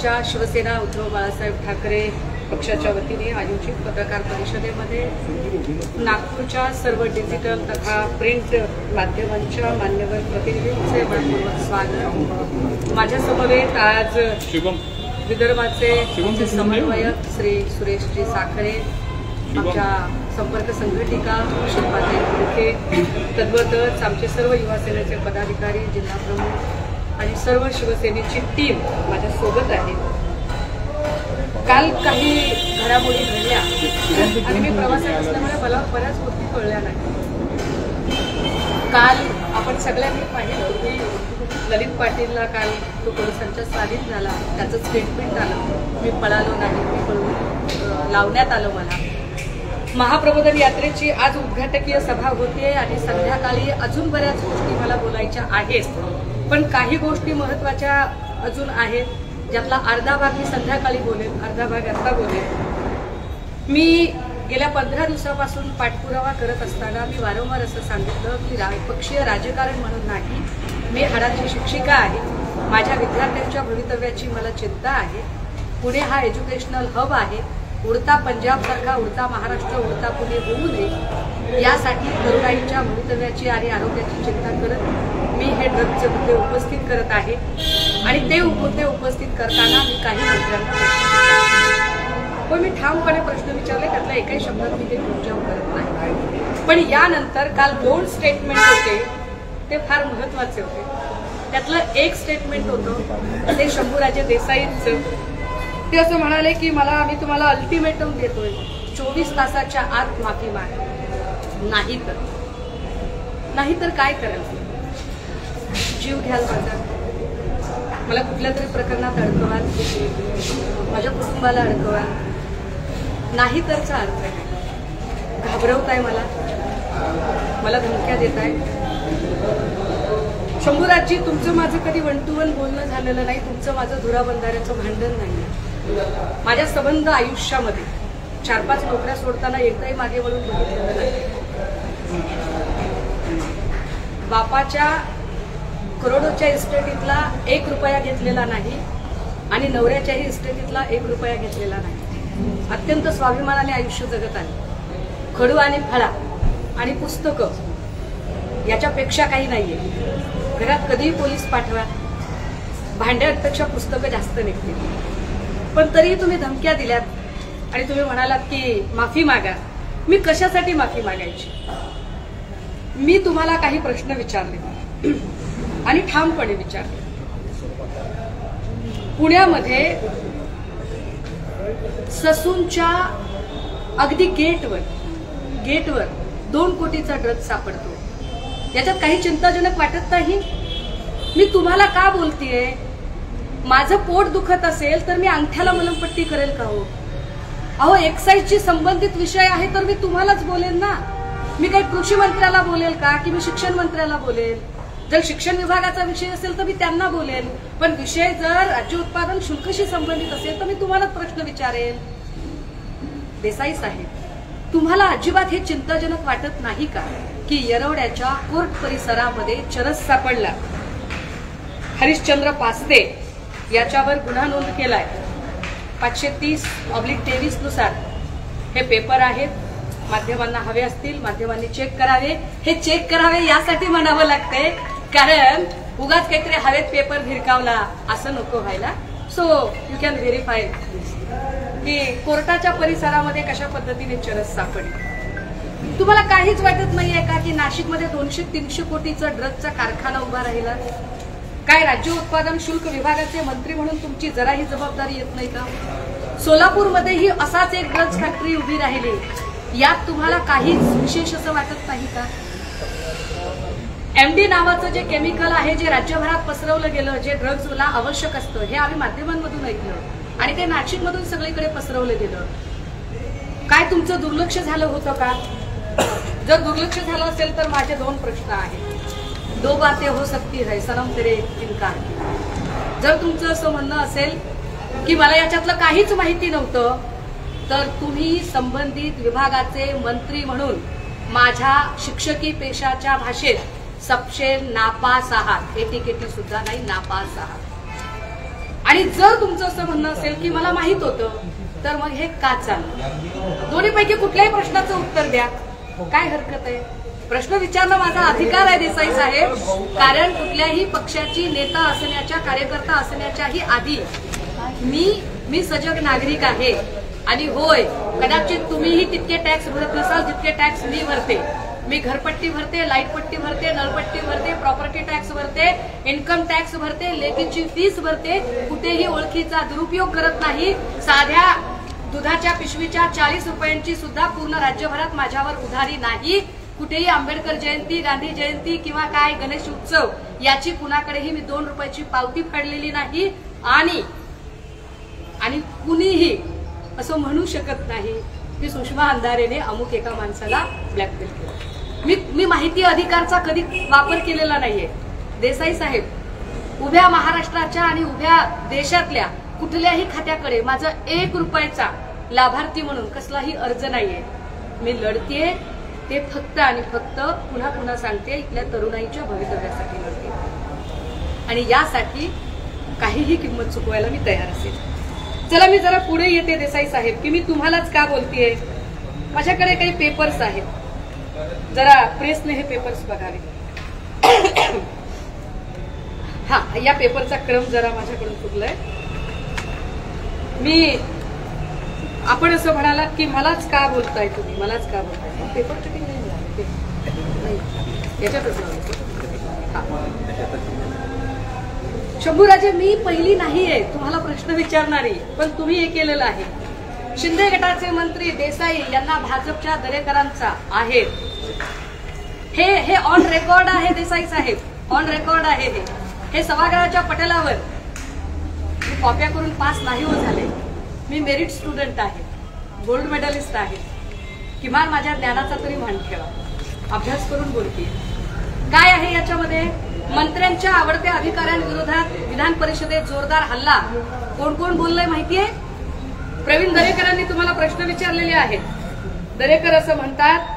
मोर्चा शिवसेना उद्धव बाळासाहेब ठाकरे पक्षाच्या वतीने आयोजित पत्रकार परिषदेमध्ये नागपूरच्या सर्व डिजिटल तथा प्रिंट माध्यमांच्या मान्यवर प्रतिनिधींचे मनपूर्वक स्वागत। माझ्या समवेत आज विदर्भाचे समन्वयक श्री सुरेशजी साखरे, आमच्या संपर्क संघटिका शिल्पाताई मुळके, तद्वतच आमचे सर्व युवा सेनेचे पदाधिकारी, जिल्हा प्रमुख आणि सर्व शिवसेनेची टीम माझ्या सोबत आहे। काल काही घडामोडी घडल्या आणि मी प्रवासात असल्यामुळे मला बऱ्याच गोष्टी कळल्या नाही। काल आपण सगळ्यांनी पाहिलं की ललित पाटीलला काल तो पोलिसांच्या स्वाधीन झाला, त्याचं स्टेटमेंट आलं, मी पळालो नाही, मी पळून लावण्यात आलं मला। महाप्रबोधन यात्रेची आज उद्घाटकीय सभा होते आणि संध्याकाळी अजून बऱ्याच गोष्टी मला बोलायच्या आहेत, पण काही गोष्टी महत्त्वाच्या अजून आहेत, ज्यातला अर्धा भाग मी संध्याकाळी बोलेन, अर्धा भाग आता बोलेन। मी गेल्या 15 दिवसापासून पाठपुरावा करत असताना मी वारंवार असं सांगितलं की पक्षीय राजकारण म्हणून नाही, मी हाडाची शिक्षिका आहे, माझ्या विद्यार्थ्यांच्या भवितव्याची मला चिंता आहे। पुणे हा एज्युकेशनल हब आहे, उडता पंजाबसारखा उडता महाराष्ट्र, उडता पुणे होऊ नये यासाठी तरुणाईच्या भवितव्याची आणि आरोग्याची चिंता करत मी हे ड्रगचे मुद्दे उपस्थित करत आहे आणि ते मुद्दे उपस्थित करताना मी काही मंत्र्यांना पण मी ठामपणे प्रश्न विचारले, त्यातल्या एकाही शब्दात मी ते उजाव करत नाही। पण यानंतर काल 2 स्टेटमेंट होते, ते फार महत्त्वाचे होते। त्यातलं एक स्टेटमेंट होतं ते शंभूराजे देसाईंचं। ते असं म्हणाले की आम्ही तुम्हाला अल्टिमेटम देतोय, 24 तासाच्या आत माफी मागा, नाहीतर काय कराल? जीव घ्याल माझा, मला कुठल्या तरी प्रकरणात अडकवाल, माझ्या कुटुंबाला अडकवाल, नाहीतरचा अर्थ आहे घाबरवताय मला धमक्या देताय। शंभूराजी, तुमचं माझं कधी 1 to 1 बोलणं झालेलं नाही, तुमचं माझं धुराबंधाऱ्याचं भांडण नाही। माझ्या संबंध आयुष्यामध्ये 4-5 नोकऱ्या सोडताना एकदाही मागे वळून बघितलेलं नाही। बापाच्या करोडोच्या इस्टेटीतला 1 रुपया घेतलेला नाही आणि नवऱ्याच्याही इस्टेटीतला 1 रुपया घेतलेला नाही। अत्यंत स्वाभिमानाने आयुष्य जगत आहे। खडू आणि फळा आणि पुस्तकं याच्यापेक्षा काही नाहीये। घरात कधीही पोलीस पाठवा, भांड्यांपेक्षा पुस्तकं जास्त निघतील, पण तरीही तुम्ही धमक्या दिल्यात आणि तुम्ही म्हणालात की माफी मागा। मी कशासाठी माफी मागायची? मी तुम्हाला काही प्रश्न विचारले आणि ठामपणे विचारले। पुण्यामध्ये ससूनच्या अगदी गेटवर 2 कोटीचा ड्रग सापडतो, याच्यात काही चिंताजनक वाटत नाही? मी तुम्हाला का बोलतेय? माझं पोट दुखत असेल तर मी अंगठ्याला मलमपट्टी करेल का हो? अहो, एक्साईजशी संबंधित विषय आहे तर मी तुम्हालाच बोलेल ना। मी काही कृषी मंत्र्याला बोलेल का की मी शिक्षण मंत्र्याला बोलेल? जर शिक्षण विभागाचा विषय असेल तर मी त्यांना बोलेल, पण विषय जर राज्य उत्पादन शुल्कशी संबंधित असेल तर मी तुम्हालाच प्रश्न विचारेल। देसाई साहेब, तुम्हाला अजिबात हे चिंताजनक वाटत नाही का की येरवड्याच्या कोर्ट परिसरामध्ये चरस सापडला, हरिश्चंद्र पास्ते याच्यावर गुन्हा नोंद केलाय 530/23 नुसार। हे पेपर आहेत, माध्यमांना हवे असतील, माध्यमांनी चेक करावे। हे चेक करावे यासाठी म्हणावं लागतंय कारण उगाच काहीतरी हवेत पेपर भिरकावला असं नको व्हायला। सो यू कॅन व्हेरीफाय की कोर्टाच्या परिसरामध्ये कशा पद्धतीने चरस सापडली। तुम्हाला काहीच वाटत नाहीये का की नाशिकमध्ये 200-300 कोटीचा ड्रगचा कारखाना उभा राहिला? काय राज्य उत्पादन शुल्क विभागाचे मंत्री म्हणून तुमची जराही जबाबदारी येत नाही का? सोलापूरमध्येही असाच एक ड्रग्ज फॅक्टरी उभी राहिली, यात तुम्हाला काहीच विशेष असं वाटत नाही का? MD नावाचं जे केमिकल आहे, जे राज्यभरात पसरवलं गेलं, जे ड्रग्जला आवश्यक असतं, हे आम्ही माध्यमांमधून ऐकलं आणि ते नाशिकमधून सगळीकडे पसरवलं गेलं। काय तुमचं दुर्लक्ष झालं होतं का? जर दुर्लक्ष झालं असेल तर माझे 2 प्रश्न आहेत। 2 बातें हो सकती है, सनम तेरे इनकार। जर तुमचं असं म्हणणं असेल की मला याच्यातलं काहीच माहिती नव्हतं तर तुम्ही संबंधित विभागाचे मंत्री म्हणून माझ्या शिक्षकी पेशाच्या भाषेत सबसे नापास आहात, एटीकेटी सुद्धा नाही, नापास आहात। आणि जर तुमचं असं म्हणणं असेल की मला माहित होतं, तर मग हे का चाललं? दोन्हीपैकी कुठल्याही प्रश्नाचं उत्तर द्या, काय हरकत आहे? प्रश्न विचारणं माझा अधिकार आहे देसाई साहेब, कारण कुठल्याही पक्षाची नेता असण्याच्या, कार्यकर्ता असण्याच्याही आधी मी सजग नागरिक आहे. आणि होय, कदाचित तुम्हीही तितके टॅक्स भरत नसाल जितके टॅक्स मी भरते. मी घरपट्टी भरते, लाईटपट्टी भरते, नळपट्टी भरते, प्रॉपर्टी टॅक्स भरते, इन्कम टॅक्स भरते, लेकीची फीस भरते. कुठेही ओळखीचा दुरुपयोग करत नाही. साध्या दुधाच्या पिशवीच्या 40 रुपयांची सुद्धा पूर्ण राज्यभरात माझ्यावर उधारी नाही. कुठेही आंबेडकर जयंती, गांधी जयंती किंवा काय गणेश उत्सव याची कुणाकडेही मी 2 रुपयाची पावती फाडलेली नाही. आणि कुणीही असं म्हणू शकत नाही की सुषमा अंधारेने अमुक एका माणसाला ब्लॅकमेल केलं. मी माहिती अधिकारचा कधी वापर केलेला नाहीये देसाई साहेब. उभ्या महाराष्ट्राच्या आणि उभ्या देशातल्या कुठल्याही खात्याकडे माझा 1 रुपयाचा लाभार्थी म्हणून कसलाही अर्ज नाहीये. मी लढतेय ते फक्त आणि फक्त पुन्हा पुन्हा सांगते, इथल्या तरुणाईच्या भवितव्यासाठी लढते. आणि यासाठी काहीही किंमत चुकवायला मी तयार असेल. चला मी जरा पुढे येते देसाई साहेब, की मी तुम्हालाच का बोलतेय. माझ्याकडे काही पेपर्स आहेत, जरा प्रेसने हे पेपर्स बघावे. हा, या पेपरचा क्रम जरा माझ्याकडून चुकलाय. आपण असं म्हणालात की मलाच का बोलताय तुम्ही, मलाच का बोलताय. पेपर चुकी नाही, याच्यातच शंभूराजे, मी पहिली नाहीये तुम्हाला प्रश्न विचारणारी, पण तुम्ही हे केलेलं आहे. शिंदे गटाचे मंत्री देसाई यांना भाजपच्या दरेकरांचा आहे, हे ऑन रेकॉर्ड आहे देसाई साहेब, ऑन रेकॉर्ड आहे. हे सभागृहाच्या पटलावर मी कॉप्या करून पास नाही हो झाले. मी मेरिट स्टुडंट आहे, गोल्ड मेडलिस्ट आहे. किमान माझ्या ज्ञानाचा तरी मान ठेवा. अभ्यास करून बोलते. काय आहे याच्यामध्ये? मंत्र्यांच्या आवडत्या अधिकाऱ्यांविरोधात विधान परिषदेत जोरदार हल्ला. कोण कोण बोललंय माहितीये? प्रवीण दरेकरांनी तुम्हाला प्रश्न विचारलेले आहेत. दरेकर असं म्हणतात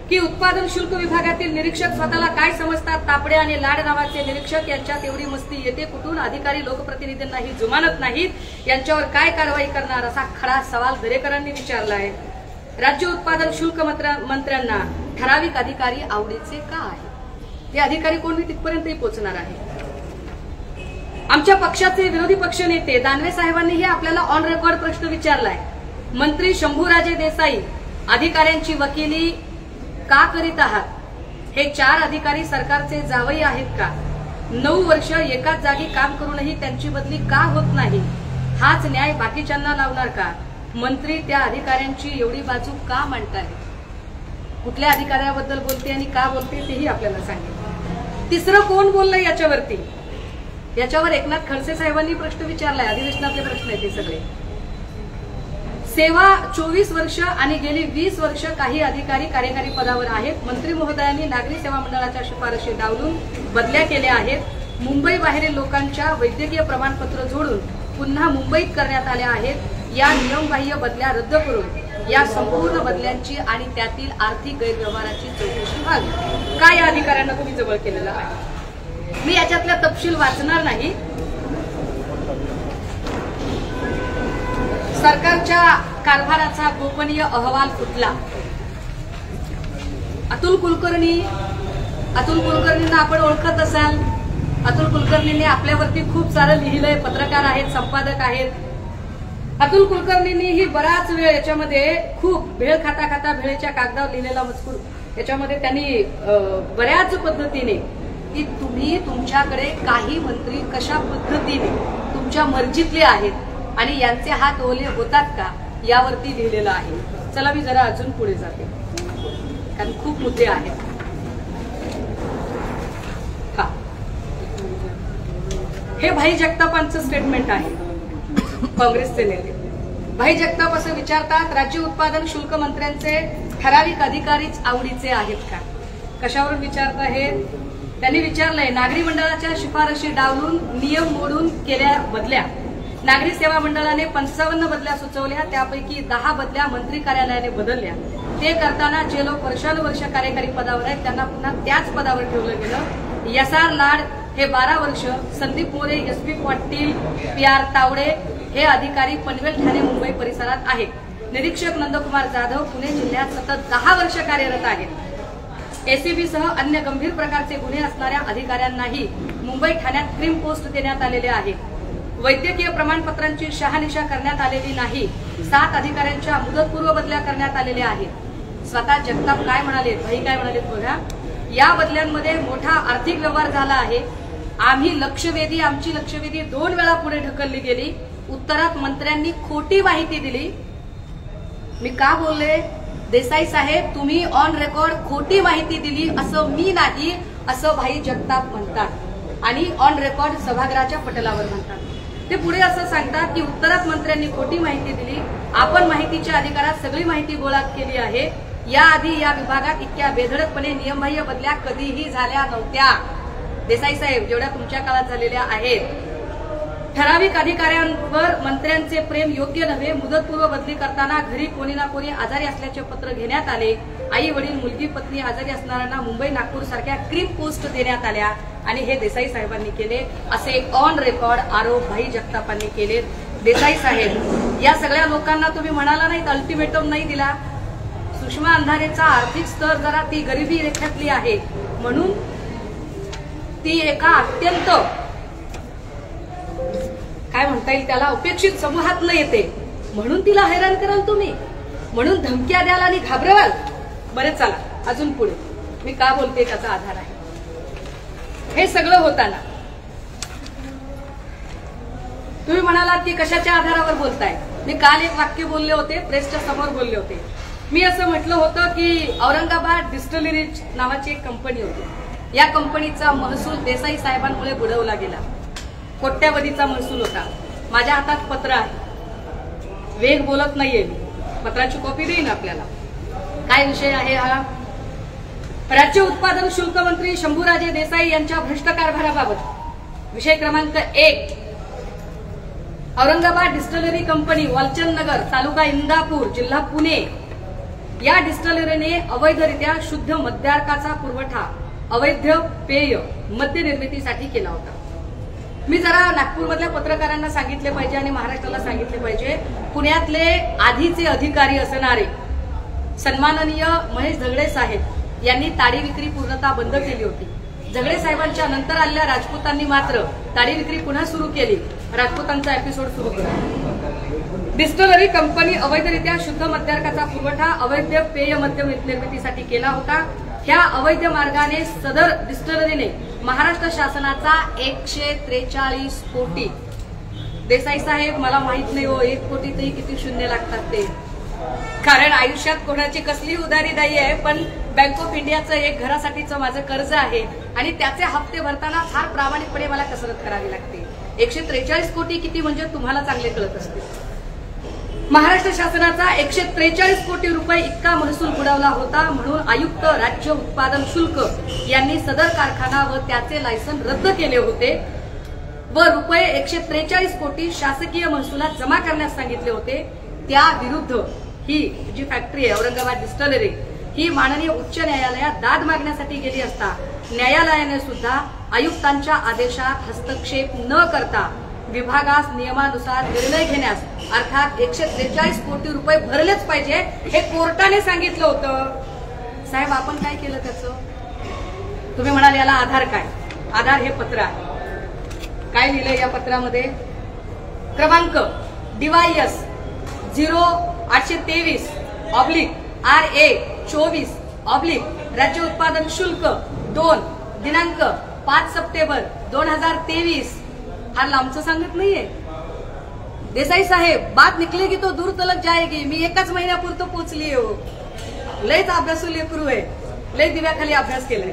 की उत्पादन शुल्क विभागातील निरीक्षक स्वतःला काय समजतात? तापडे आणि लाड नावाचे निरीक्षक यांच्यात एवढी मस्ती येते कुठून? अधिकारी लोकप्रतिनिधींनाही जुमानत नाहीत, यांच्यावर काय कारवाई करणार? असा खरा सवाल दरेकरांनी विचारला आहे. राज्य उत्पादन शुल्क मंत्र्यांना ठराविक अधिकारी आवडीचे का आहे? ते अधिकारी कोण मी तिथपर्यंतही पोहोचणार आहे. आमच्या पक्षाचे विरोधी पक्ष नेते दानवे साहेबांनीही आपल्याला ऑन रेकॉर्ड प्रश्न विचारलाय. मंत्री शंभूराजे देसाई अधिकाऱ्यांची वकिली का करीत आहात? हे 4 अधिकारी सरकारचे जावई आहेत का? 9 वर्ष एकाच जागी काम करूनही त्यांची बदली का होत नाही? हाच न्याय बाकीच्यांना लावणार का? मंत्री त्या अधिकाऱ्यांची एवढी बाजू का मांडताय? कुठल्या अधिकाऱ्याबद्दल बोलते आणि का बोलते तेही आपल्याला सांगेल. तिसरं कोण बोललंय याच्यावरती? याच्यावर एकनाथ खडसे साहेबांनी प्रश्न विचारलाय. अधिवेशनातले प्रश्न आहेत ते सगळे. सेवा 24 वर्ष आणि गेली 20 वर्ष काही अधिकारी कार्यकारी पदावर आहेत. मंत्री महोदयांनी नागरी सेवा मंडळाच्या शिफारशी डावलून बदल्या केल्या आहेत. मुंबई बाहेरील लोकांच्या वैद्यकीय प्रमाणपत्र जोडून पुन्हा मुंबईत करण्यात आल्या आहेत. या नियमबाह्य बदल्या रद्द करून या संपूर्ण बदल्यांची आणि त्यातील आर्थिक गैरव्यवहाराची चौकशी व्हावी. काय या अधिकाऱ्यांना तुम्ही जवळ केलेलं आहे? मी याच्यातला तपशील वाचणार नाही. सरकारच्या कारभाराचा गोपनीय अहवाल फुटला. अतुल कुलकर्णींना आपण ओळखत असाल. अतुल कुलकर्णींनी आपल्यावरती खूप सारं लिहिलंय. पत्रकार आहेत, संपादक आहेत. अतुल कुलकर्णींनीही बराच वेळ याच्यामध्ये खूप भेळ खाता खाता भेळेच्या कागदावर लिहिलेला मजकूर याच्यामध्ये त्यांनी बऱ्याच पद्धतीने की तुम्ही तुमच्याकडे काही मंत्री कशा पद्धतीने तुमच्या मर्जीतले आहेत आणि यांचे हात ओले होतात का यावरती लिहिलेलं आहे. चला मी जरा अजून पुढे जाते कारण खूप मुद्दे आहेत. हा, हे भाई जगतापांचं स्टेटमेंट आहे. काँग्रेसचे नेते भाई जगताप असं विचारतात, राज्य उत्पादन शुल्क मंत्र्यांचे ठराविक अधिकारीच आवडीचे आहेत का? कशावरून विचारता हे? त्यांनी विचारलंय नागरी मंडळाच्या शिफारशी डावलून नियम मोडून केल्या बदल्या. नागरी सेवा मंडळाने 55 बदल्या सुचवल्या, त्यापैकी 10 बदल्या मंत्री कार्यालयाने बदलल्या. ते करताना जे लोक वर्षानुवर्ष कार्यकारी पदावर आहेत त्यांना पुन्हा त्याच पदावर ठेवलं गेलं. एसआर लाड हे 12 वर्ष संदीप मोरे, SP पाटील, PR तावडे हे अधिकारी पनवेल, ठाणे, मुंबई परिसरात आहेत. निरीक्षक नंदकुमार जाधव पुणे जिल्ह्यात सतत 10 वर्ष कार्यरत आहेत. ACB सह अन्य गंभीर प्रकारचे गुन्हे असणाऱ्या अधिकाऱ्यांनाही मुंबई ठाण्यात क्रीम पोस्ट देण्यात आलेले आहे. वैद्यकीय प्रमाणपत्रांची शहानिशा करण्यात आलेली नाही. 7 अधिकाऱ्यांच्या मुदतपूर्व बदल्या करण्यात आलेल्या आहेत. स्वतः जगताप काय म्हणाले, भाई काय म्हणाले बघा, या बदल्यांमध्ये मोठा आर्थिक व्यवहार झाला आहे. आमची लक्षवेधी 2 वेळा पुढे ढकलली गेली. उत्तरात मंत्र्यांनी खोटी माहिती दिली. मी का बोलले, देसाई साहेब तुम्ही ऑन रेकॉर्ड खोटी माहिती दिली असं मी नाही, असं भाई जगताप म्हणतात आणि ऑन रेकॉर्ड सभागृहाच्या पटलावर म्हणतात. ते पुढे असं सांगतात की उत्तरात मंत्र्यांनी खोटी माहिती दिली. आपण माहितीच्या अधिकारात सगळी माहिती गोळा केली आहे. याआधी या विभागात इतक्या बेधडकपणे नियमबाह्य बदल्या कधीही झाल्या नव्हत्या. देसाई साहेब जेवढ्या तुमच्या काळात झालेल्या आहेत. ठराविक अधिकाऱ्यांवर मंत्र्यांचे प्रेम योग्य नव्हे. मुदतपूर्व बदली करताना घरी कोणी ना कोणी आजारी असल्याचे पत्र घेण्यात आले. आई वडील, मुलगी, पत्नी आजारी असणाऱ्यांना मुंबई, नागपूर सारख्या क्रीम पोस्ट देण्यात आल्या आणि हे देसाई साहेबांनी केले असे ऑन रेकॉर्ड आरोप भाई जगतापांनी केले. देसाई साहेब या सगळ्या लोकांना तुम्ही म्हणाला नाहीत, अल्टिमेटम नाही दिला. सुषमा अंधारेचा आर्थिक स्तर जरा ती गरिबी रेखातली आहे म्हणून ती एका अत्यंत काय म्हणता येईल त्याला अपेक्षित समूहातनं येते म्हणून तिला हैराण कराल तुम्ही, म्हणून धमक्या द्याल आणि घाबरवाल. बरेच चला अजून पुढे मी का बोलते त्याचा आधार आहे. हे सगळं होताना तुम्ही म्हणालात की कशाच्या आधारावर बोलताय. मी काल एक वाक्य बोलले होते, प्रेसच्या समोर बोलले होते. मी असं म्हटलं होतं की औरंगाबाद डिस्टिलरीज नावाची एक कंपनी होती. या कंपनीचा महसूल देसाई साहेबांमुळे बुडवला गेला. कोट्यावधीचा महसूल होता. माझ्या हातात पत्र आहे, वेग बोलत नाहीये, पत्राची कॉपी देईन आपल्याला. काय विषय आहे हा, राज्य उत्पादन शुल्क मंत्री शंभूराजे देसाई यांच्या भ्रष्ट कारभाराबाबत. विषय क्रमांक 1, औरंगाबाद डिस्टिलरी कंपनी, वालचंद नगर, तालुका इंदापूर, जिल्हा पुणे या डिस्टिलरीने अवैधरित्या शुद्ध मद्यार्काचा पुरवठा अवैध पेय मद्य निर्मितीसाठी केला होता. मी जरा नागपूरमधल्या पत्रकारांना सांगितले पाहिजे आणि महाराष्ट्राला सांगितले पाहिजे. पुण्यातले आधीचे अधिकारी असणारे सन्माननीय महेश झगडे साहेब यांनी ताडी विक्री पूर्णतः बंद केली होती. झगडे साहेबांच्या नंतर आलेल्या राजपूतांनी मात्र ताडी विक्री पुन्हा सुरू केली. राजपूतांचा एपिसोड सुरू केला. डिस्टिलरी कंपनी अवैधरित्या शुद्ध मद्यार्काचा पुरवठा अवैध पेय मद्य निर्मितीसाठी केला होता. ह्या अवैध मार्गाने सदर डिस्टिलरीने महाराष्ट्र शासनाचा 143 कोटी. देसाई साहेब मला माहित नाही हो 1 कोटीतही किती शून्य लागतात ते, कारण आयुष्यात कोणाची कसली उधारी नाही आहे. पण बँक ऑफ इंडियाचं एक घरासाठीचं माझं कर्ज आहे आणि त्याचे हप्ते भरताना फार प्रामाणिकपणे मला कसरत करावी लागते. 143 कोटी किती म्हणजे तुम्हाला चांगले कळत असते. महाराष्ट्र शासनाचा 143 कोटी रुपये इतका महसूल बुडवला होता. म्हणून आयुक्त राज्य उत्पादन शुल्क यांनी सदर कारखाना व त्याचे लायसन रद्द केले होते व रुपये 143 कोटी शासकीय महसुलात जमा करण्यास सांगितले होते. त्या विरुद्ध ही जी फॅक्टरी आहे औरंगाबाद डिस्टिलरी ही माननीय उच्च न्यायालयात दाद मागण्यासाठी गेली असता न्यायालयाने सुद्धा आयुक्तांच्या आदेशात हस्तक्षेप न करता विभागास नियमानुसार निर्णय घेण्यास अर्थात 143 कोटी रुपये भरलेच पाहिजे हे कोर्टाने सांगितलं होतं. साहेब आपण काय केलं त्याचं, तुम्ही म्हणाल याला आधार काय. आधार हे पत्र आहे. काय लिहिलंय या पत्रामध्ये, क्रमांक DYS 0823/RA24/ राज्य उत्पादन शुल्क 2 दिनांक 5 सप्टेंबर 2023. हा लांबचं सांगत नाहीये देसाई साहेब. बात निकलेगी तो दूर तलक जाएगी. मी एकाच महिन्यापुरतं पोचली हो. लयच अभ्यासू लेकरू आहे, लय दिव्याखाली अभ्यास केलाय.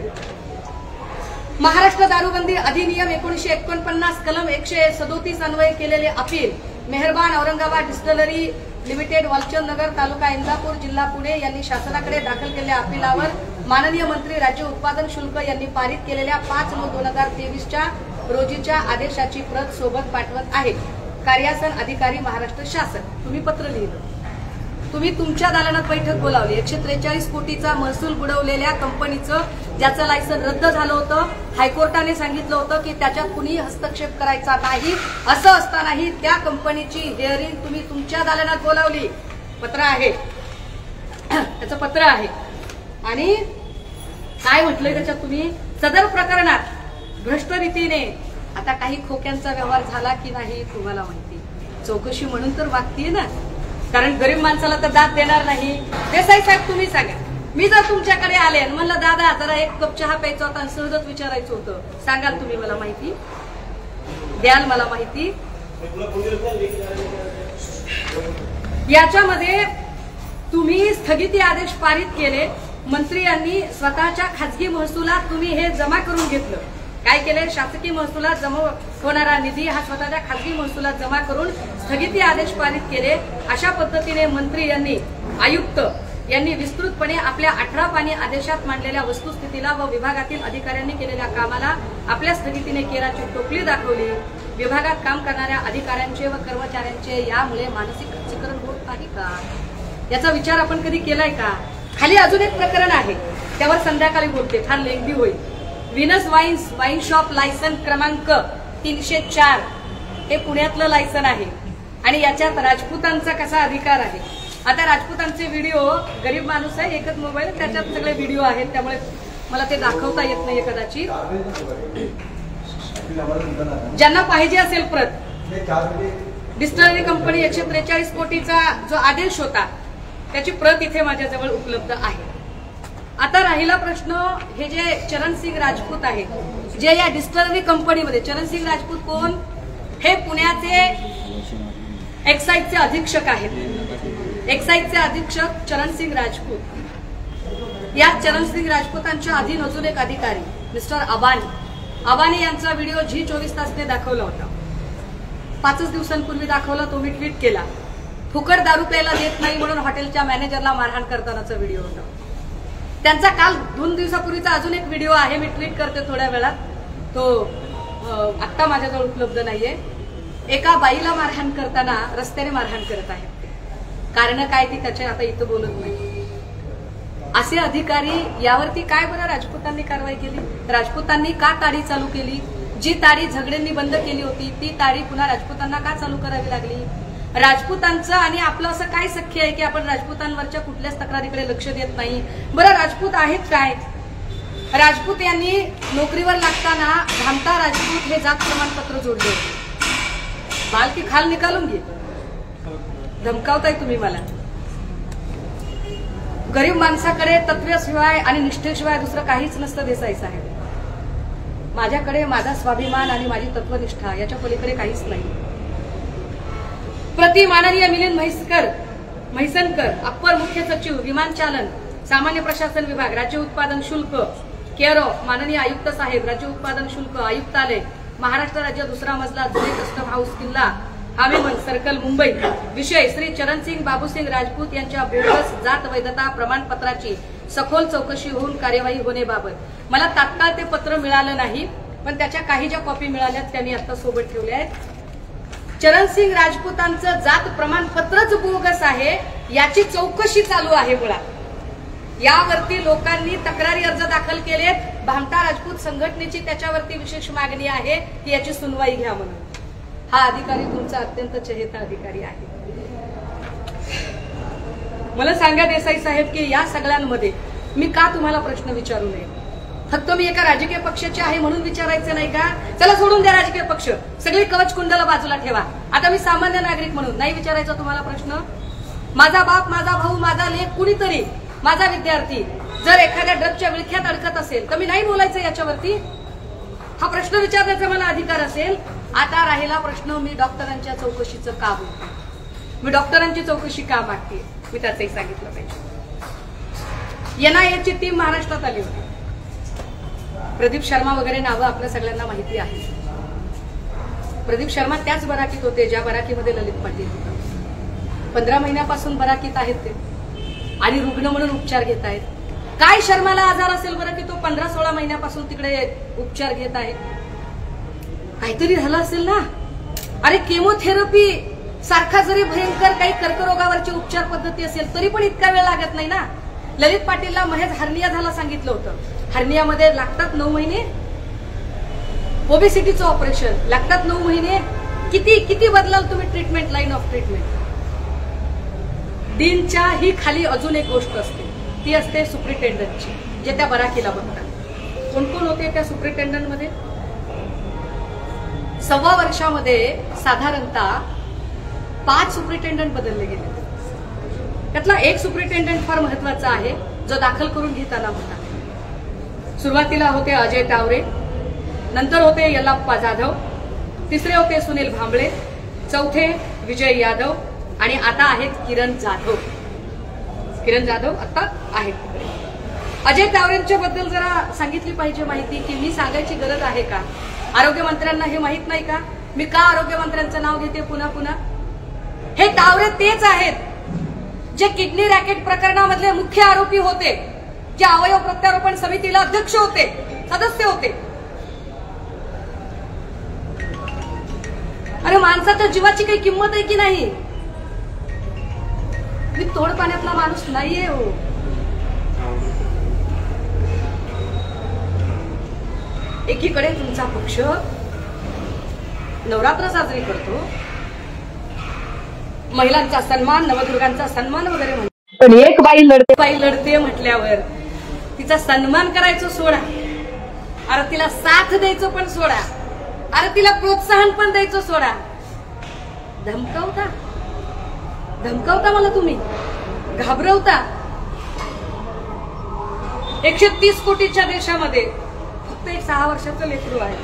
महाराष्ट्र दारूबंदी अधिनियम 1949 कलम 137 अन्वये केलेले अपील मेहरबान औरंगाबाद डिस्टिलरी लिमिटेड, वालचंद नगर, तालुका इंदापूर, जिल्हा पुणे यांनी शासनाकडे दाखल केलेल्या अपिलावर माननीय मंत्री राज्य उत्पादन शुल्क यांनी पारित केलेल्या 5/9/2023 रोजीच्या आदेशाची प्रत सोबत पाठवत आहे. कार्यासन अधिकारी महाराष्ट्र शासन. तुम्ही पत्र लिहिलं तुम्ही तुमच्या दालनात बैठक बोलावली. 143 कोटीचा महसूल बुडवलेल्या कंपनीचं ज्याचं लायसन रद्द झालं होतं, हायकोर्टाने सांगितलं होतं की त्याच्यात कुणी हस्तक्षेप करायचा नाही. असं असतानाही त्या कंपनीची हिअरिंग तुम्ही तुमच्या दालनात बोलावली. पत्र आहे, त्याचं पत्र आहे. आणि काय म्हटलंय त्याच्यात तुम्ही, सदर प्रकरणात भ्रष्ट रीतीने आता काही खोक्यांचा व्यवहार झाला की नाही तुम्हाला माहिती. चौकशी म्हणून तर वागतीये ना, कारण गरीब माणसाला तर दाद देणार नाही. देसाई साहेब तुम्ही सांगा, मी जर तुमच्याकडे आले आणि म्हणलं दादा जरा एक कप चहा प्यायचा होता आणि सहजच विचारायचं होतं, सांगाल तुम्ही मला माहिती, द्याल मला माहिती. याच्यामध्ये तुम्ही स्थगिती आदेश पारित केले. मंत्री यांनी स्वतःच्या खासगी महसुलात तुम्ही हे जमा करून घेतलं. काय केले, शासकीय महसुलात जमा होणारा निधी हा स्वतःच्या खासगी महसुलात जमा करून स्थगिती आदेश पारित केले. अशा पद्धतीने मंत्री यांनी, आयुक्त यांनी विस्तृतपणे आपल्या 18 पानी आदेशात मांडलेल्या वस्तुस्थितीला व विभागातील अधिकाऱ्यांनी केलेल्या कामाला आपल्या स्थगितीने केराची टोपली दाखवली. विभागात काम करणाऱ्या अधिकाऱ्यांचे व कर्मचाऱ्यांचे यामुळे मानसिक खच्चीकरण होत नाही का, याचा विचार आपण कधी केलाय का? खाली अजून एक प्रकरण आहे, त्यावर संध्याकाळी बोलते, फार लेंदी होईल. व्हिनस वाईन शॉप लायसन क्रमांक 304 हे पुण्यातलं लायसन आहे आणि याच्यात राजपूतांचा कसा अधिकार आहे. आता राजपूतांचे व्हिडिओ, गरीब माणूस आहे, एकच मोबाईल, त्याच्यात सगळे व्हिडिओ आहेत, त्यामुळे मला ते दाखवता येत नाहीये कदाचित. ज्यांना पाहिजे असेल प्रत, डिस्टलरी कंपनी 143 कोटीचा जो आदेश होता त्याची प्रत इथे माझ्याजवळ उपलब्ध आहे. आता राहिला प्रश्न, हे जे चरणसिंग राजपूत आहे, जे या डिस्टलरी कंपनीमध्ये, चरणसिंग राजपूत कोण, हे पुण्याचे एक्साईजचे अधीक्षक आहेत. एक्साईजचे अधीक्षक चरणसिंग राजपूत. या चरणसिंग राजपूतांच्या अधीन अजून एक अधिकारी मिस्टर अबानी यांचा व्हिडिओ झी24 तासने दाखवला होता. 5 दिवसांपूर्वी दाखवला, तो मी ट्विट केला. फुकट दारू प्यायला देत नाही म्हणून हॉटेलच्या मॅनेजरला मारहाण करतानाचा व्हिडिओ होता. त्यांचा काल 2 दिवसापूर्वीचा अजून एक व्हिडिओ आहे, मी ट्विट करते थोड्या वेळात, तो आत्ता माझ्याजवळ उपलब्ध नाहीये. एका बाईला मारहाण करताना रस्त्याने मारहाण करत आहे. कारण काय ती त्याच्या आता इथं बोलत नाही. असे अधिकारी, यावरती काय बरं राजपूतांनी कारवाई केली? राजपूतांनी का ताडी चालू केली? जी ताडी झगड्यांनी बंद केली होती ती ताडी पुन्हा राजपूतांना का चालू करावी लागली? राजपूतांचं आणि आपलं असं काय सख्य आहे की आपण राजपूतांवरच्या कुठल्याच तक्रारीकडे लक्ष देत नाही? बरं, राजपूत आहेत काय? राजपूत यांनी नोकरीवर लागताना धामता राजपूत हे जात प्रमाणपत्र जोडले होते. बाल की खाल निकालून घे, धमकावताय तुम्ही मला. गरीब माणसाकडे तत्वाशिवाय आणि निष्ठेशिवाय दुसरं काहीच नसतं देसाई साहेब. माझ्याकडे माझा स्वाभिमान आणि माझी तत्वनिष्ठा, याच्या पलीकडे काहीच नाही. प्रति माननीय मिलिंद म्हैसनकर, अप्पर मुख्य सचिव विमानचालन, सामान्य प्रशासन विभाग, राज्य उत्पादन शुल्क, केअर ऑफ, माननीय आयुक्त साहेब, राज्य उत्पादन शुल्क आयुक्तालय, महाराष्ट्र राज्य, 2रा मजला, जुने कस्टम हाऊस, किल्ला हामेमन सर्कल, मुंबई. विषय श्री चरणसिंग बाबूसिंग राजपूत यांच्या बोगस जात वैधता प्रमाणपत्राची सखोल चौकशी होऊन कार्यवाही होण्याबाबत. मला तात्काळ ते पत्र मिळालं नाही, पण त्याच्या काही ज्या कॉपी मिळाल्यात त्या मी आता सोबत ठेवल्या आहेत. चरणसिंग राजपूतांचं जात प्रमाणपत्रच बोगस आहे, याची चौकशी चालू आहे मुळात. यावरती लोकांनी तक्रारी अर्ज दाखल केलेत. भामटा राजपूत संघटनेची त्याच्यावरती विशेष मागणी आहे की याची सुनवाई घ्या म्हणून. हा अधिकारी तुमचा अत्यंत चहेता अधिकारी आहे. मला सांगा देसाई साहेब की या सगळ्यांमध्ये मी का तुम्हाला प्रश्न विचारू नये? फक्त मी एका राजकीय पक्षाचे आहे म्हणून विचारायचं नाही का? चला सोडून द्या राजकीय पक्ष, सगळी कवच कुंडला बाजूला ठेवा. आता मी सामान्य नागरिक म्हणून नाही विचारायचा तुम्हाला प्रश्न? माझा बाप, माझा भाऊ, माझा लेक, कुणीतरी, माझा विद्यार्थी जर एखाद्या ड्रगच्या विळख्यात अडकत असेल तर मी नाही बोलायचं याच्यावरती? हा प्रश्न विचारण्याचा मला अधिकार असेल. आता राहिला प्रश्न, मी डॉक्टरांच्या चौकशीचं का बोलते, मी डॉक्टरांची चौकशी का मागते, मी त्याचंही सांगितलं पाहिजे. NIA ची टीम महाराष्ट्रात आली होती. प्रदीप शर्मा वगैरे नावं आपल्या सगळ्यांना माहिती आहे. प्रदीप शर्मा त्याच बराकीत होते ज्या बराकीमध्ये ललित पाटील होते. 15 महिन्यापासून बराकीत आहेत ते आणि रुग्ण म्हणून उपचार घेत आहेत. काय शर्माला आजार असेल बरं की तो 15-16 महिन्यापासून तिकडे उपचार घेत आहे? काहीतरी झालं असेल ना. अरे केमोथेरपी सारखा जरी भयंकर काही कर्करोगावरची उपचार पद्धती असेल तरी पण इतका वेळ लागत नाही ना. ललित पाटीलला महेश हर्निया झाला सांगितलं होतं. हर्नियामध्ये लागतात 9 महिने. ओबेसिटीचं ऑपरेशन लागतात 9 महिने. किती किती बदलाल तुम्ही ट्रीटमेंट, लाईन ऑफ ट्रीटमेंट. डीनच्या ही खाली अजून एक गोष्ट असते, ती असते सुप्रिटेंडंटची, जे त्या बराकीला बघतात. कोण कोण होते त्या सुप्रिटेंडंट मध्ये? 1.25 वर्षामध्ये साधारणतः 5 सुप्रिटेंडंट बदलले गेले. त्यातला एक सुप्रिटेंडंट फार महत्वाचा आहे, जो दाखल करून घेताना होता. सुरुवातीला होते अजय तावरे, नंतर होते यल्लाप्पा जाधव, तिसरे होते सुनील भांबळे, चौथे विजय यादव आणि आता आहेत किरण जाधव. किरण जाधव आता आहेत तिकडे. अजय तावरेंच्या बद्दल जरा सांगितली पाहिजे माहिती, की मी सांगायची गरज आहे का? आरोग्यमंत्र्यांना हे माहित नाही का? मी का आरोग्यमंत्र्यांचं नाव घेते पुन्हा पुन्हा? हे तावरे तेच आहेत जे किडनी रॅकेट प्रकरणामधले मुख्य आरोपी होते, जे अवयव प्रत्यारोपण समितीला अध्यक्ष होते, सदस्य होते. अरे माणसाच्या जीवाची काही किंमत आहे की नाही? मी तोड पाण्यातला माणूस नाहीये हो. एकीकडे तुमचा पक्ष नवरात्र साजरी करतो, महिलांचा सन्मान, नवदुर्गांचा सन्मान वगैरे म्हणतो, पण एक बाई लढते म्हटल्यावर तिचा सन्मान करायचं सोडा, अरे तिला साथ द्यायचं पण सोडा, अरे तिला प्रोत्साहन पण द्यायचं सोडा. धमकावता मला तुम्ही, घाबरवता. 130 कोटीच्या देशामध्ये फक्त एक 6 वर्षाचं लेकरू आहे.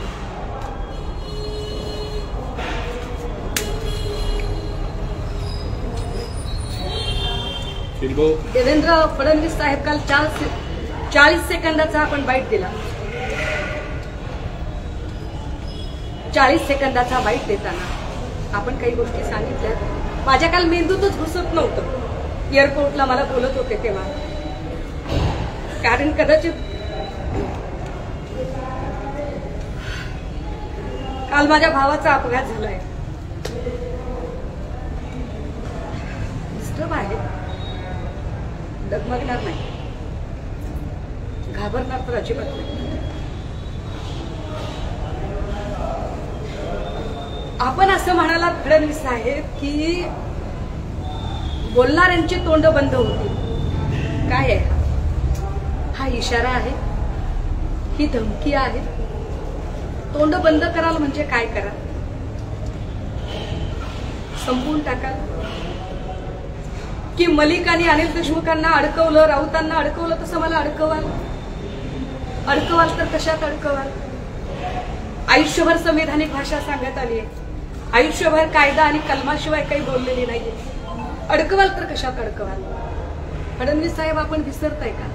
देवेंद्र फडणवीस साहेब काल 40 सेकंदाचा आपण बाईट दिला. 40 सेकंदाचा बाईट देताना आपण काही गोष्टी सांगितल्या. माझ्या काल मेंदूतच घुसत नव्हतं. एअरपोर्टला मला बोलत होते तेव्हा, कारण कदाचित काल माझ्या भावाचा अपघात झालाय. डिस्टर्ब आहे, डगमगणार नाही, घाबरणार तर अजिबात नाही. आपण असं म्हणाला फडणवीस साहेब की बोलणाऱ्यांची तोंड बंद होती. काय आहे हा? इशारा आहे, ही धमकी आहे. तोंड बंद कराल म्हणजे काय करा? संपवून टाकाल की मलिक आणि अनिल देशमुखांना अडकवलं, राऊतांना अडकवलं तसं मला अडकवाल तर कशात अडकवाल? आयुष्यभर संवैधानिक भाषा सांगत आली आहे, आयुष्यभर कायदा आणि कलमाशिवाय काही बोललेली नाहीये. अडकवाल तर कशात अडकवाल? फडणवीस साहेब, आपण विसरताय का?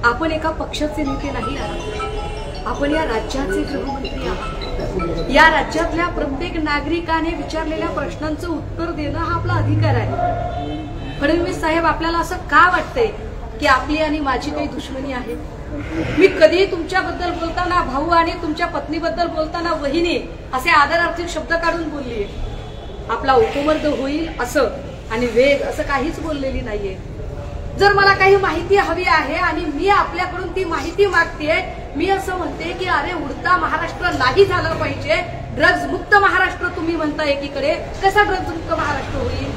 आपण एका पक्षाचे नेते नाही आहात, आपण या राज्याचे गृहमंत्री आहात. या राज्यातल्या प्रत्येक नागरिकाने विचारलेल्या प्रश्नांचं उत्तर देणं हा आपला अधिकार आहे. फडणवीस साहेब, आपल्याला असं का वाटतंय की आपली आणि माझी काही दुश्मनी आहे? मी कधीही तुमच्याबद्दल बोलताना भाऊ आणि तुमच्या पत्नीबद्दल बोलताना वहिनी असे आदरार्थी शब्द काढून बोललीये. आपला उपमर्द होईल असं आणि वेग असं काहीच बोललेली नाहीये. जर मला काही माहिती हवी आहे आणि मी आपल्याकडून ती माहिती मागतेय, मी असं म्हणते की अरे उडता महाराष्ट्र नाही झालं पाहिजे. ड्रग्ज मुक्त महाराष्ट्र तुम्ही म्हणता एकीकडे, कसा ड्रग्ज मुक्त महाराष्ट्र होईल?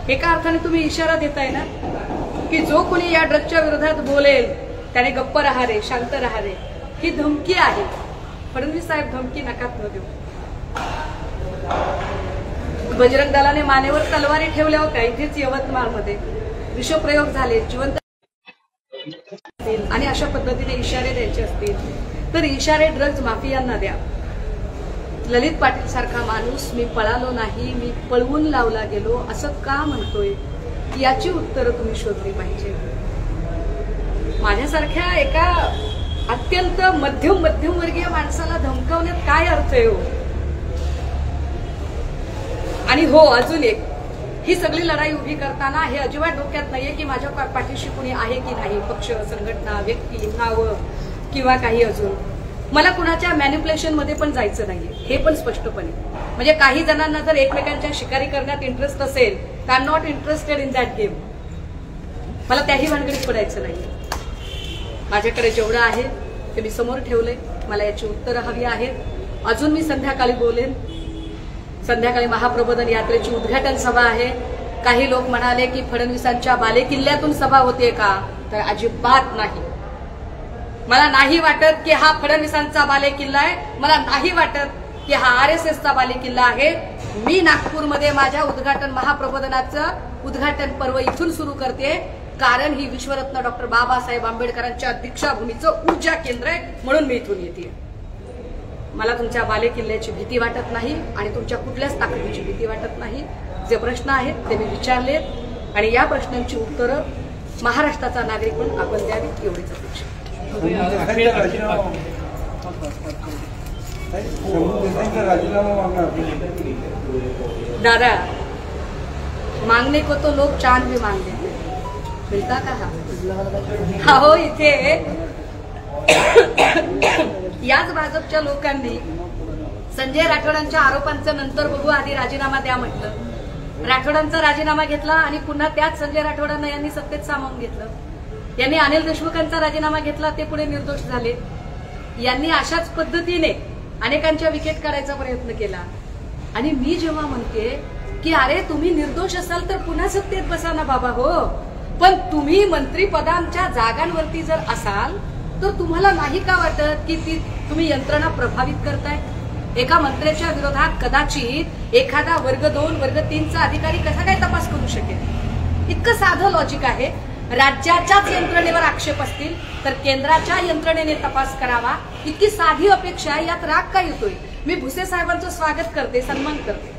एका अर्थाने तुम्ही इशारा देताय ना की जो कोणी या ड्रग्जच्या विरोधात बोलेल त्याने गप्प राहा रे, शांत राहा रे. ही धमकी आहे. फडणवीस साहेब, धमकी नकात न देऊ. बजरंग दलाने मानेवर तलवारी ठेवल्या होत्या इथेच यवतमाळमध्ये, विषप्रयोग झाले, जिवंत आणि अशा पद्धतीने इशारे द्यायचे असतील तर इशारे ड्रग्ज माफियांना द्या. ललित पाटील सारखा माणूस मी पळालो नाही, मी पळवून लावला गेलो असं का म्हणतोय, याची उत्तरं तुम्ही शोधली पाहिजे. माझ्यासारख्या एका अत्यंत मध्यमवर्गीय माणसाला धमकावण्यात काय अर्थ आहे हो? आणि हो, अजून एक, ही सगळी लढाई उभी करताना हे अजिबात डोक्यात नाहीये की माझ्या पाठीशी कुणी आहे की नाही, पक्ष, संघटना, व्यक्ती, नावं किंवा काही अजून. मला कुणाच्या मॅन्युप्युलेशन मध्ये पण जायचं नाहीये, हे पण स्पष्टपणे. म्हणजे काही जणांना जर एकमेकांच्या शिकारी करण्यात इंटरेस्ट असेल तर I am not interested in that game. मला त्याही भानगडीत पडायचं नाहीये. माझ्याकडे जेवढं आहे ते मी समोर ठेवलंय. मला याची उत्तरं हवी आहेत. अजून मी संध्याकाळी बोलेन. संध्याकाळी महाप्रबोधन यात्रेची उद्घाटन सभा आहे. काही लोक म्हणाले की फडणवीसांच्या बालेकिल्ल्यातून सभा होते का, तर अजिबात नाही. मला नाही वाटत की हा फडणवीसांचा बालेकिल्ला आहे. मला नाही वाटत की हा RSSचा बालेकिल्ला आहे. मी नागपूरमध्ये माझ्या उद्घाटन महाप्रबोधनाचं उद्घाटन पर्व इथून सुरू करते, कारण ही विश्वरत्न डॉक्टर बाबासाहेब आंबेडकरांच्या दीक्षाभूमीचं ऊर्जा केंद्र आहे, म्हणून मी इथून येते. मला तुमच्या बालेकिल्ल्याची भीती वाटत नाही आणि तुमच्या कुठल्याच ताकदीची भीती वाटत नाही. जे प्रश्न आहेत ते मी विचारलेत आणि या प्रश्नांची उत्तरं महाराष्ट्राचा नागरिक म्हणून आपण द्यावीत, एवढीच अपेक्षा. दादा, मांगने को तो लोग चांद भी मांग देते, मिळता का? हो, इथे याच भाजपच्या लोकांनी संजय राठोडांच्या आरोपांचं नंतर बघू, आधी राजीनामा द्या म्हटलं. राठोडांचा राजीनामा घेतला आणि पुन्हा त्याच संजय राठोडांना यांनी सत्तेत सामावून घेतलं. यांनी अनिल देशमुखांचा राजीनामा घेतला, ते पुढे निर्दोष झाले. यांनी अशाच पद्धतीने अनेकांच्या विकेट काढायचा प्रयत्न केला. आणि मी जेव्हा म्हणते की अरे तुम्ही निर्दोष असाल तर पुन्हा सत्तेत बसा ना बाबा, हो, पण तुम्ही मंत्रिपदांच्या जागांवरती जर असाल तर तुम्हाला नाही का वाटत की ती तुम्ही यंत्रणा प्रभावित करताय? एका मंत्र्याच्या विरोधात कदाचित एखादा वर्ग 2 वर्ग 3चा अधिकारी कसा काय तपास करू शकेल? इतकं साधं लॉजिक आहे. राज्याच्याच यंत्रणेवर आक्षेप असतील तर केंद्राच्या यंत्रणेने तपास करावा, इतकी साधी अपेक्षा आहे. यात राग काय येतोय? मी भुसे साहेबांचं स्वागत करते, सन्मान करते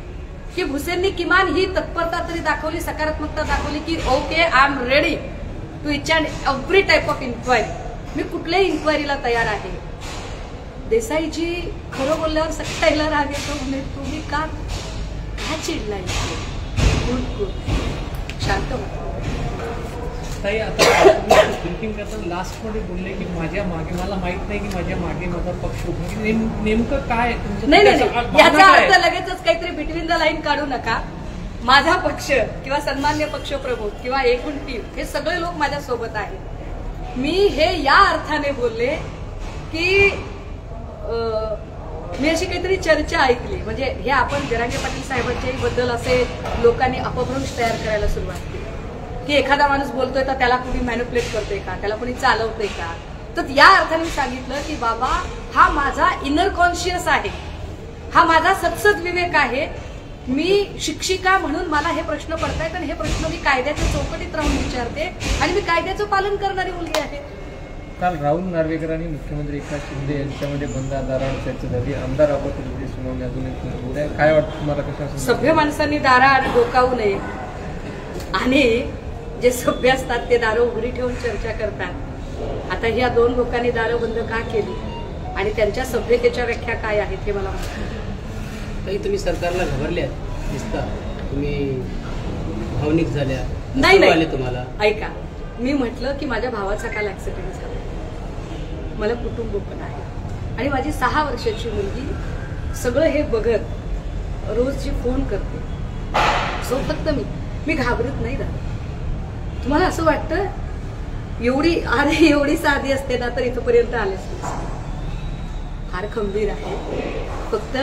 की भुसेंनी किमान ही तत्परता तरी दाखवली, सकारात्मकता दाखवली की okay, I am ready to each and every type of inquiry. मी कुठल्याही इन्क्वायरीला तयार आहे. देसाईजी खरं बोलल्यावर सट्टायला राग येतो, म्हणजे तुम्ही का चिडला? शांत होतो. ताई, आता थिंकिंग करताना लास्टमध्ये बोलले की माझ्या मागे, मला माहित नाही की माझ्या मागे माझा पक्ष उभा, नेमकं काय तुमचं? नाही, याचा अर्थ लगेचच काहीतरी बिटवीन द लाईन काढू नका. माझा पक्ष किंवा सन्मान्य पक्षप्रमुख किंवा एकूण टीम हे सगळे लोक माझ्या सोबत आहेत. मी हे या अर्थाने बोलले की मी अशी काहीतरी चर्चा ऐकली, म्हणजे हे आपण जरांगे पाटील साहेबांच्या बद्दल असे लोकांनी अपभ्रंश तयार करायला सुरुवात केली की एखादा माणूस बोलतोय तर त्याला कुणी मॅनिप्युलेट करतोय का, त्याला कुणी चालवतोय का. तर या अर्थाने मी सांगितलं की बाबा, हा माझा इनर कॉन्शियस आहे, हा माझा सत्सद विवेक आहे. मी शिक्षिका म्हणून मला हे प्रश्न पडतायत आणि हे प्रश्न मी कायद्याच्या चौकटीत राहून विचारते आणि मी कायद्याचं पालन करणारी मुलगी आहे. काल राहुल नार्वेकर आणि मुख्यमंत्री एकनाथ शिंदे यांच्यामध्ये बंदादारावर चर्चा झाली. आमदार बाबत सुनावणी अजून एक, काय वाटतं तुम्हाला? कशा सभ्य माणसांनी दाराआड डोकावू नये आणि जे सभ्य असतात ते दारं उघडी ठेवून चर्चा करतात. आता ह्या 2 लोकांनी दारं बंद का केली आणि त्यांच्या सभ्यतेच्या व्याख्या काय आहेत हे मला माहिती. तुम्ही सरकारला घाबरल्या दिसता, तुम्ही भावनिक झाल्या? नाही, तुम्हाला ऐका, मी म्हटलं की माझ्या भावाचा काल ऍक्सिडेंट झाला. मला कुटुंब पण आहे आणि माझी 6 वर्षाची मुलगी सगळं हे बघत रोज जी फोन करते. सो फक्त मी घाबरत नाही ना. तुम्हाला असं वाटतं एवढी साधी असते ना तर इथपर्यंत आलेच नाही. फार खंबीर आहे. फक्त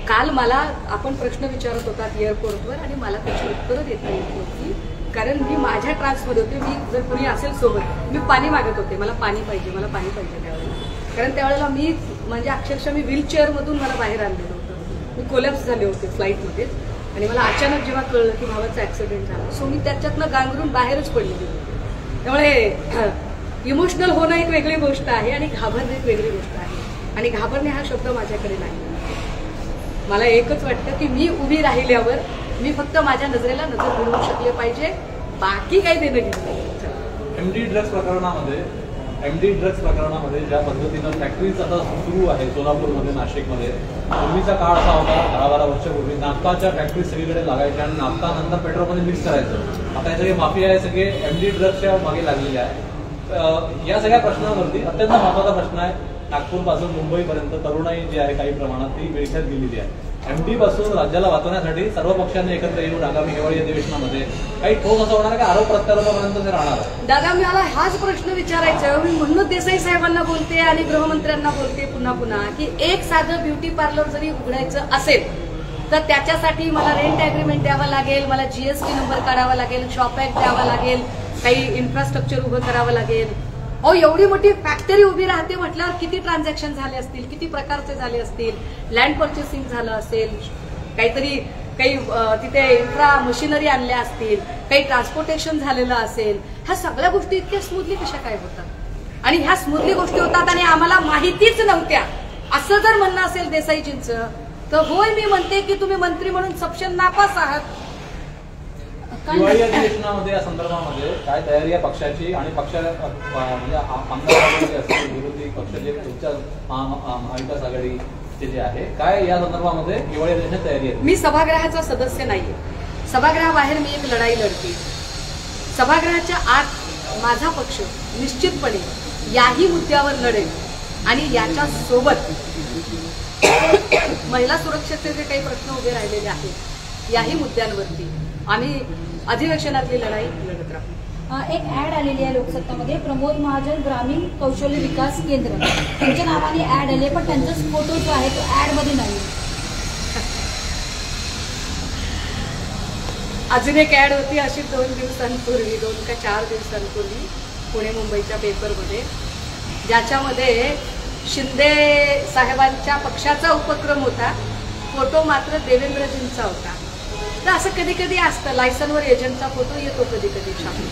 काल मला आपण प्रश्न विचारत होतात एअरपोर्टवर आणि मला त्याची उत्तरं देता येत नव्हती, कारण मी माझ्या ट्रान्समध्ये होते. मी जर कोणी असेल सोबत, मी पाणी मागत होते, मला पाणी पाहिजे त्यावेळेला. कारण त्यावेळेला मी म्हणजे अक्षरशः मी व्हीलचेअरमधून मला बाहेर आणलेलं होतं. मी कोलॅप्स झाले होते फ्लाईटमध्येच आणि मला अचानक जेव्हा कळलं की भावाचा ऍक्सिडेंट झाला, सो मी त्याच्यातनं गांगरून बाहेरच पडले. त्यामुळे इमोशनल होणं एक वेगळी गोष्ट आहे आणि घाबरणं एक वेगळी गोष्ट आहे. आणि घाबरणे हा शब्द माझ्याकडे नाही. मला एकच वाटतं की मी उभी राहिल्यावर मी फक्त माझ्या नजरेला नजर भिडवू शकले पाहिजे, बाकी काही देणं घेणं नाही. एमडी ड्रग्स प्रकरणामध्ये ज्या पद्धतीनं फॅक्टरीज आता सुरू आहे सोलापूरमध्ये, नाशिकमध्ये, पूर्वीचा काळ असा होता 10-12 वर्षापूर्वी नाफ्ताच्या फॅक्टरी सगळीकडे लागायच्या आणि नाफ्ता नंतर पेट्रोलमध्ये मिक्स करायचं. आता हे सगळे माफिया आहे, सगळे एमडी ड्रग्सच्या मागे लागलेले आहे. या सगळ्या प्रश्नांवरती अत्यंत महत्त्वाचा प्रश्न आहे नागपूरपासून मुंबईपर्यंत तरुणाई जी आहे काही प्रमाणात ती विळख्यात गेलेली आहे. MD पासून राज्याला वाचवण्यासाठी सर्व पक्षांनी एकत्र येऊन आगामी हिवाळी अधिवेशनामध्ये काही ठोस असं होणार आहे का आरोप प्रत्यारोपापर्यंत ते राहणार आहे? दादा मला हाच प्रश्न विचारायचा मी म्हणून देसाई साहेबांना बोलते आणि गृहमंत्र्यांना बोलते पुन्हा पुन्हा की एक साधं ब्युटी पार्लर जरी उघडायचं असेल तर त्याच्यासाठी मला रेंट अग्रीमेंट द्यावा लागेल, मला GST नंबर काढावा लागेल, शॉप ऍक्ट द्यावा लागेल, काही इन्फ्रास्ट्रक्चर उभं करावं लागेल. एवढी मोठी फॅक्टरी उभी राहते म्हटल्यावर किती ट्रान्झॅक्शन झाले असतील, किती प्रकारचे झाले असतील, लँड पर्चेसिंग झालं असेल, काही तिथे इन्फ्रा मशिनरी आणल्या असतील, काही ट्रान्सपोर्टेशन झालेलं असेल. ह्या सगळ्या गोष्टी इतक्या स्मूथली कशा काय होतात आणि ह्या स्मूथली गोष्टी होतात आणि आम्हाला माहितीच नव्हत्या असं जर म्हणणं असेल देसाईजींचं तर होय मी म्हणते की तुम्ही मंत्री म्हणून सपशेल नापास आहात. हिवाळी अधिवेशनामध्ये या संदर्भामध्ये काय तयारी आहे पक्षाची आणि म्हणजे आमदार असतील विरोधी पक्ष जे तुमच्या महाविकास आघाडीचे जे आहे काय या संदर्भामध्ये हिवाळी अधिवेशनात तयारी आहे? मी सभागृहाचा सदस्य नाहीये. सभागृहाबाहेर मी एक लढाई लढते. सभागृहाच्या आत माझा पक्ष निश्चितपणे याही मुद्द्यावर लढेल आणि याच्या सोबत महिला सुरक्षेचे जे काही प्रश्न उभे राहिलेले आहेत याही मुद्द्यांवरती आम्ही अधिवेशनातली लढाई लढत राहू. एक ऍड आलेली आहे लोकसत्तामध्ये, प्रमोद महाजन ग्रामीण कौशल्य विकास केंद्र त्यांच्या नावाने ऍड आली, पण त्यांचाच फोटो जो आहे तो ऍड मध्ये नाही. अजून एक ऍड होती अशी 2 दिवसांपूर्वी 2 का 4 दिवसांपूर्वी पुणे मुंबईच्या पेपरमध्ये ज्याच्यामध्ये शिंदे साहेबांच्या पक्षाचा उपक्रम होता, फोटो मात्र देवेंद्रजींचा होता. तर असं कधी कधी असतं लायसनवर एजंटचा फोटो येतो कधी कधी छापून.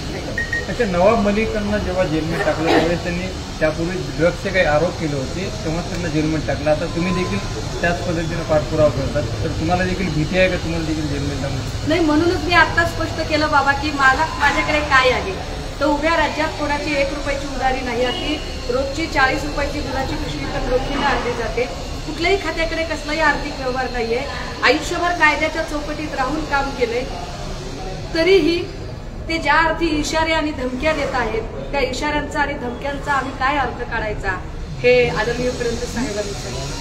अच्छा, नवाब मलिकांना जेव्हा जेलमध्ये टाकलं त्यावेळेस त्यांनी त्यापूर्वी ड्रग्सचे काही आरोप केले होते तेव्हा त्यांना जेलमध्ये टाकलं. आता तुम्ही देखील त्याच पद्धतीने पाठपुरावा करतात तर तुम्हाला देखील भीती आहे का तुम्हाला देखील जेलमध्ये टाकलं? नाही, म्हणूनच मी आता स्पष्ट केलं बाबा की माझ्याकडे काय आहे. तर उभ्या राज्यात कोणाची 1 रुपयाची उधारी नाही. अगदी रोजची 40 रुपयाची दुधाची पिशवी तर रोखीने आणली जाते. कुठल्याही खात्याकडे कसलाही आर्थिक व्यवहार नाहीये. आयुष्यभर कायद्याच्या चौकटीत राहून काम केलंय तरीही ते ज्या अर्थी इशारे आणि धमक्या देत आहेत त्या इशाऱ्यांचा आणि धमक्यांचा आम्ही काय अर्थ काढायचा हे आदरणीय फडणवीस साहेबांनी सांगितलं.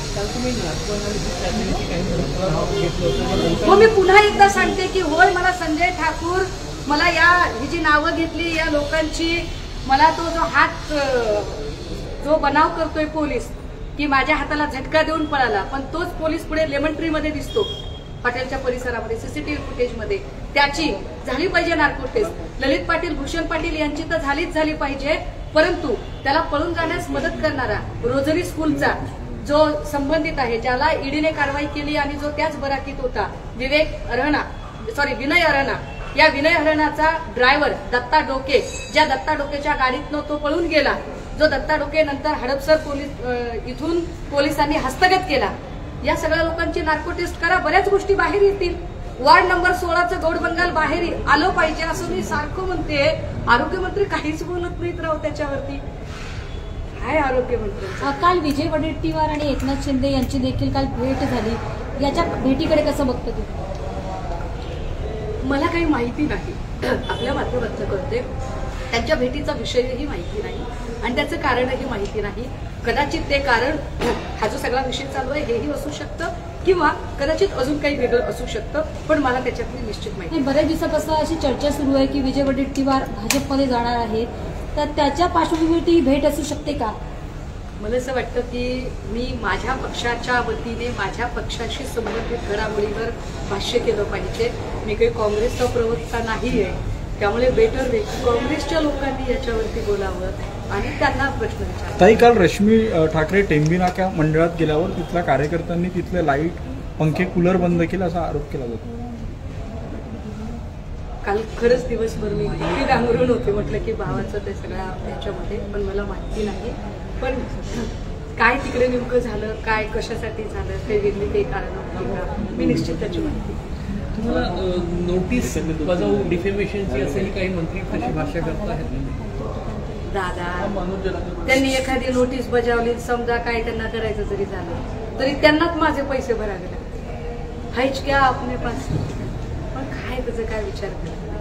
हो, मी पुन्हा एकदा सांगते की होय मला संजय ठाकूर मला ही जी नावं घेतली या लोकांची मला तो जो बनाव करतोय पोलीस की माझ्या हाताला झटका देऊन पळाला पण तोच पोलीस पुढे लेमन ट्री मध्ये दिसतो हॉटेलच्या परिसरामध्ये सीसीटीव्ही फुटेजमध्ये त्याची झाली पाहिजे नार्को टेस्ट. ललित पाटील भूषण पाटील यांची तर झाली पाहिजे परंतु त्याला पळून जाण्यास मदत करणारा रोजरी स्कूलचा जो संबंधित आहे ज्याला ईडीने कारवाई केली आणि जो त्याच बराकीत होता विनय अरहना या विनय हरणाचा ड्रायव्हर दत्ता डोके ज्या दत्ता डोकेच्या गाडीतनं तो पळून गेला जो दत्ता डोके नंतर हडपसर इथून पोलिसांनी हस्तगत केला. या सगळ्या लोकांची नार्को टेस्ट करा बऱ्याच गोष्टी बाहेर येतील. वार्ड नंबर 16चं गौड बंगाल बाहेर आलं पाहिजे असं मी सारखं म्हणते. आरोग्यमंत्री काहीच बोलत नाहीत राव त्याच्यावरती. काय आरोग्यमंत्री काल विजय वडेट्टीवार आणि एकनाथ शिंदे यांची देखील काल भेट झाली. याच्या भेटीकडे कसं बघतो तू? मला काही माहिती नाही. आपल्या माध्यमातून करते त्यांच्या भेटीचा विषयही माहिती नाही आणि त्याचं कारणही माहिती नाही. कदाचित ते कारण हा जो सगळा विषय चालू आहे हेही असू शकतं किंवा कदाचित अजून काही वेगळं असू शकतं पण मला त्याच्यातली निश्चित माहिती. बऱ्याच दिवसापासून अशी चर्चा सुरू आहे की विजय वडेट्टीवार भाजपमध्ये जाणार आहेत तर त्याच्या पार्श्वभूमीवर ही भेट असू शकते का? मला असं वाटतं की मी माझ्या पक्षाच्या वतीने माझ्या पक्षाशी संबंधित घडामोडीवर भाष्य केलं पाहिजे. मी काही काँग्रेसचा प्रवक्ता नाही आहे त्यामुळे बेटर वे काँग्रेसच्या लोकांनी याच्यावरती बोलावं आणि त्यांना प्रश्न विचारला. ताई, काल रश्मी ठाकरे टेंबी नाक्या मंडळात गेल्यावर तिथल्या कार्यकर्त्यांनी तिथले लाईट पंखे कूलर बंद केला असा आरोप केला जातो. काल खरंच दिवसभर मी इतकी गांगरून होते म्हटलं की भावाचं ते सगळ्या याच्यामध्ये पण मला माहिती नाही. पण काय तिकडे नेमकं झालं काय कशासाठी झालं काही वेगळी काही कारण होती का मी निश्चित त्याची माहिती. तुम्हाला नोटीस बजावू डिफेमेशनची असंही काही मंत्री कशी भाष्य करत आहेत? दादा त्यांनी एखादी नोटीस बजावली समजा काय त्यांना करायचं जरी झालं तरी त्यांनाच माझे पैसे भरावे लागते. हायच क्या आपने पास पण काय त्याचा काय विचार करतात.